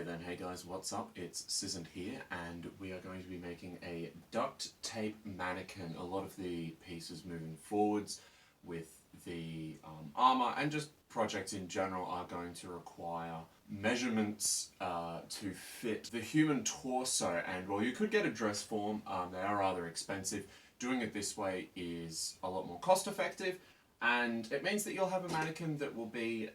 Alrighty then, hey guys, what's up? It's Sisant here, and we are going to be making a duct tape mannequin. A lot of the pieces moving forwards with the armour and just projects in general are going to require measurements to fit the human torso, and while you could get a dress form, they are rather expensive. Doing it this way is a lot more cost effective, and it means that you'll have a mannequin that will be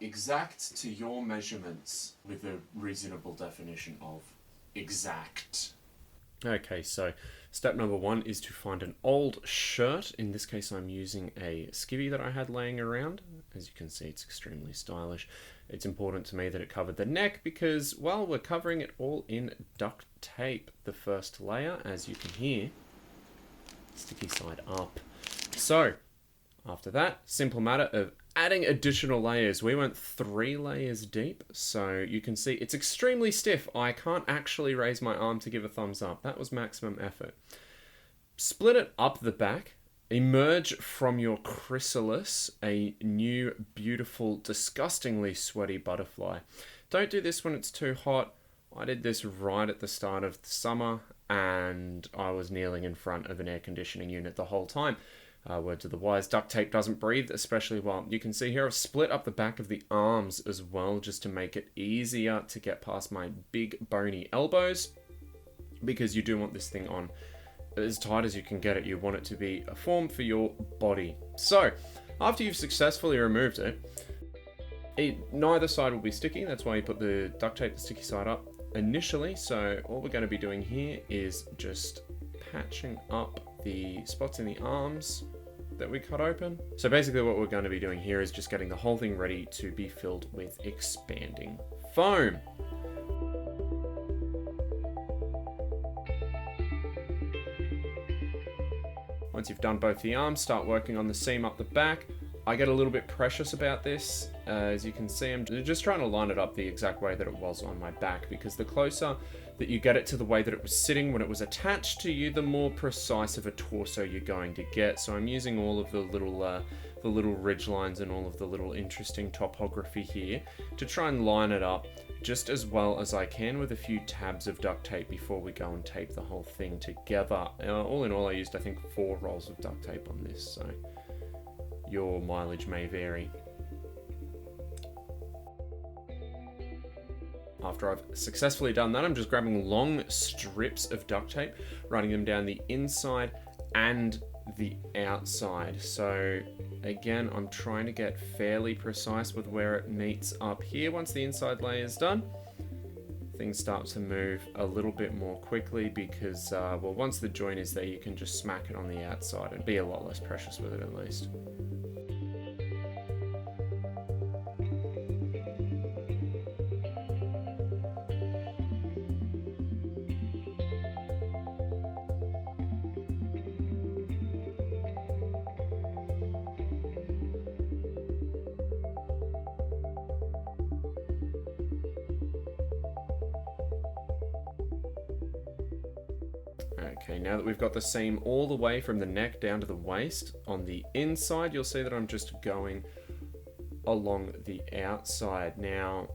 exact to your measurements with a reasonable definition of exact. Okay, so step number one is to find an old shirt. In this case, I'm using a skivvy that I had laying around. As you can see, it's extremely stylish. It's important to me that it covered the neck because, well, we're covering it all in duct tape. The first layer, as you can hear, sticky side up. So, after that, simple matter of adding additional layers. We went 3 layers deep, so you can see it's extremely stiff. I can't actually raise my arm to give a thumbs up. That was maximum effort. Split it up the back. Emerge from your chrysalis a new, beautiful, disgustingly sweaty butterfly. Don't do this when it's too hot. I did this right at the start of the summer, and I was kneeling in front of an air conditioning unit the whole time. Word to the wise, duct tape doesn't breathe especially well. You can see here I've split up the back of the arms as well, just to make it easier to get past my big bony elbows, because you do want this thing on as tight as you can get it. You want it to be a form for your body. So after you've successfully removed it, neither side will be sticky. That's why you put the duct tape, the sticky side up initially. So all we're going to be doing here is just patching up the spots in the arms that we cut open. So basically what we're going to be doing here is just getting the whole thing ready to be filled with expanding foam. Once you've done both the arms, start working on the seam up the back. I get a little bit precious about this. As you can see, I'm just trying to line it up the exact way that it was on my back, because the closer that you get it to the way that it was sitting when it was attached to you, the more precise of a torso you're going to get. So I'm using all of the little ridge lines and all of the little interesting topography here to try and line it up just as well as I can with a few tabs of duct tape before we go and tape the whole thing together. All in all, I used, I think, 4 rolls of duct tape on this, so your mileage may vary. After I've successfully done that, I'm just grabbing long strips of duct tape, running them down the inside and the outside. So again, I'm trying to get fairly precise with where it meets up here. Once the inside layer is done, things start to move a little bit more quickly because, well, once the joint is there, you can just smack it on the outside and be a lot less precious with it at least. Okay, now that we've got the seam all the way from the neck down to the waist, on the inside, you'll see that I'm just going along the outside. Now,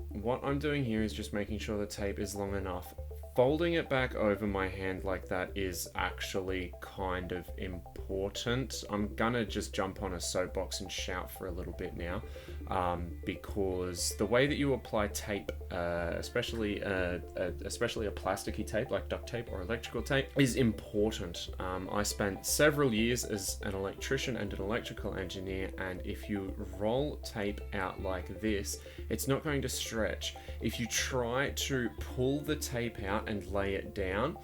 what I'm doing here is just making sure the tape is long enough. Folding it back over my hand like that is actually kind of important. I'm gonna just jump on a soapbox and shout for a little bit now, because the way that you apply tape, especially a plasticky tape like duct tape or electrical tape, is important. I spent several years as an electrician and an electrical engineer, and if you roll tape out like this, it's not going to stretch. If you try to pull the tape out and lay it down,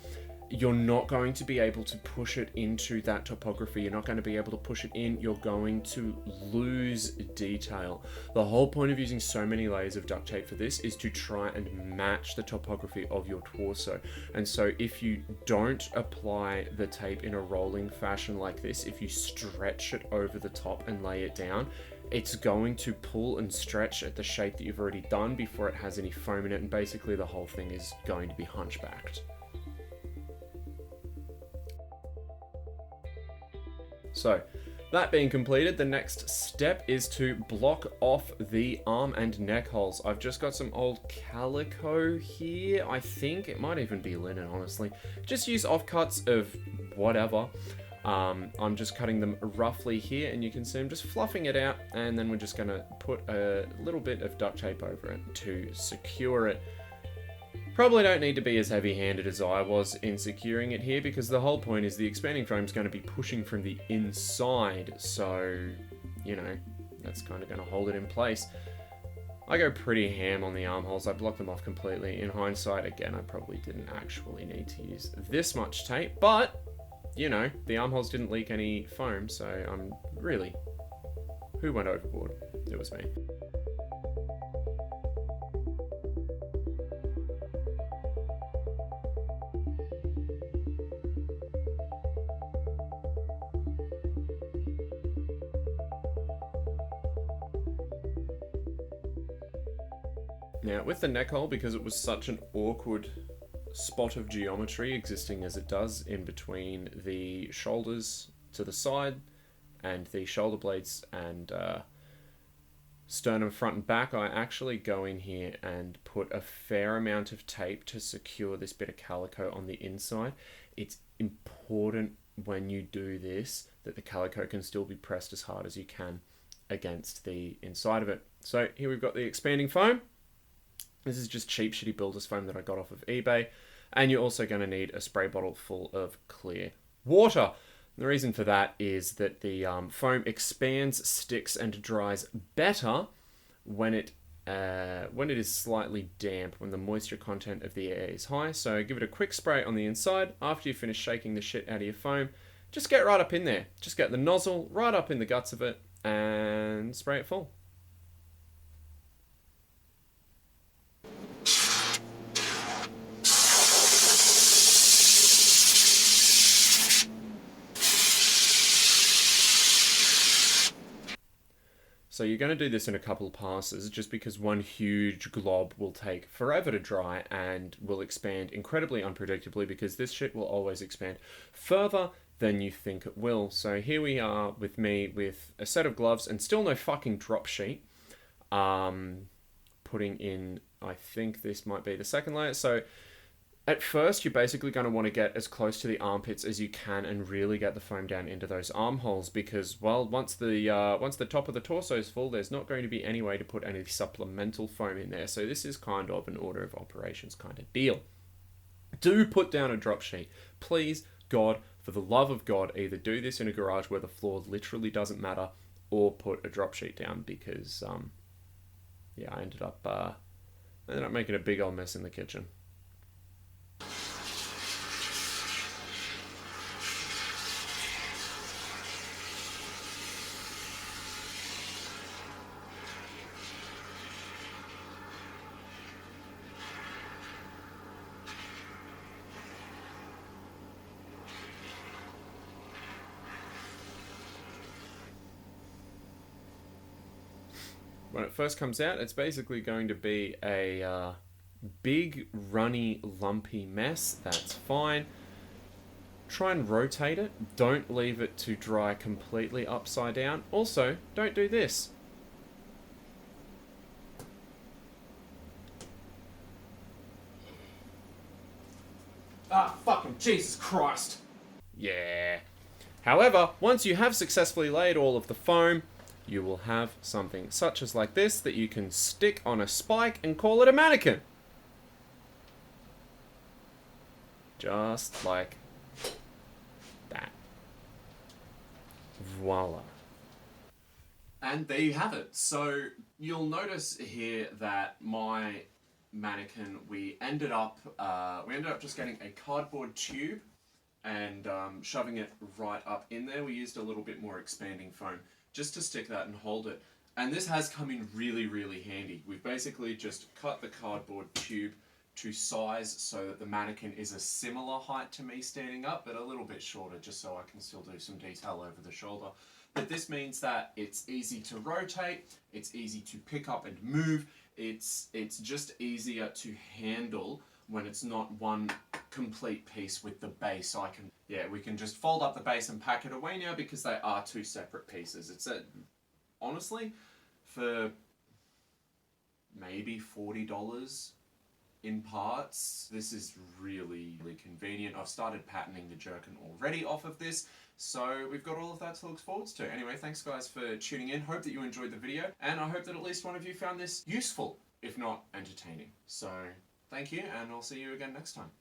you're not going to be able to push it into that topography. You're not going to be able to push it in. You're going to lose detail. The whole point of using so many layers of duct tape for this is to try and match the topography of your torso. And so if you don't apply the tape in a rolling fashion like this, if you stretch it over the top and lay it down, it's going to pull and stretch at the shape that you've already done before it has any foam in it, and basically the whole thing is going to be hunchbacked. So That being completed, the next step is to block off the arm and neck holes. I've just got some old calico here, I think. It might even be linen, honestly. Just use offcuts of whatever. I'm just cutting them roughly here, and you can see I'm just fluffing it out, and then we're just going to put a little bit of duct tape over it to secure it. Probably don't need to be as heavy-handed as I was in securing it here, because the whole point is the expanding foam is going to be pushing from the inside, so, you know, that's kind of going to hold it in place. I go pretty ham on the armholes. I block them off completely. In hindsight, again, I probably didn't actually need to use this much tape, but, you know, the armholes didn't leak any foam, so I'm really... Who went overboard? It was me. Now, with the neck hole, because it was such an awkward spot of geometry existing as it does in between the shoulders to the side and the shoulder blades and sternum front and back, I actually go in here and put a fair amount of tape to secure this bit of calico on the inside. It's important when you do this that the calico can still be pressed as hard as you can against the inside of it. So here we've got the expanding foam. This is just cheap shitty builder's foam that I got off of eBay. And you're also going to need a spray bottle full of clear water. The reason for that is that the foam expands, sticks, and dries better when it is slightly damp, when the moisture content of the air is high. So give it a quick spray on the inside. After you finish shaking the shit out of your foam, just get right up in there. Just get the nozzle right up in the guts of it and spray it full. So you're going to do this in a couple of passes just because one huge glob will take forever to dry and will expand incredibly unpredictably, because this shit will always expand further than you think it will. So here we are with me with a set of gloves and still no fucking drop sheet. Putting in, I think this might be the second layer. So at first, you're basically going to want to get as close to the armpits as you can and really get the foam down into those armholes, because, well, once the top of the torso is full, there's not going to be any way to put any supplemental foam in there. So this is kind of an order of operations kind of deal. Do put down a drop sheet. Please, God, for the love of God, either do this in a garage where the floor literally doesn't matter, or put a drop sheet down, because, yeah, I ended up making a big old mess in the kitchen. When it first comes out, it's basically going to be a big, runny, lumpy mess. That's fine. Try and rotate it. Don't leave it to dry completely upside down. Also, don't do this. Ah, fucking Jesus Christ. Yeah. However, once you have successfully laid all of the foam, you will have something such as like this that you can stick on a spike and call it a mannequin. Just like that. Voila. And there you have it. So you'll notice here that my mannequin, we ended up just getting a cardboard tube and shoving it right up in there. We used a little bit more expanding foam just to stick that and hold it. And this has come in really, really handy. We've basically just cut the cardboard tube to size so that the mannequin is a similar height to me standing up, but a little bit shorter, just so I can still do some detail over the shoulder. But this means that it's easy to rotate, it's easy to pick up and move, it's just easier to handle when it's not one complete piece with the base. So we can just fold up the base and pack it away now because they are two separate pieces. It's honestly, for maybe $40 in parts, this is really, really convenient. I've started patterning the jerkin already off of this, so we've got all of that to look forward to. Anyway, thanks guys for tuning in. Hope that you enjoyed the video, and I hope that at least one of you found this useful, if not entertaining. So thank you, and I'll see you again next time.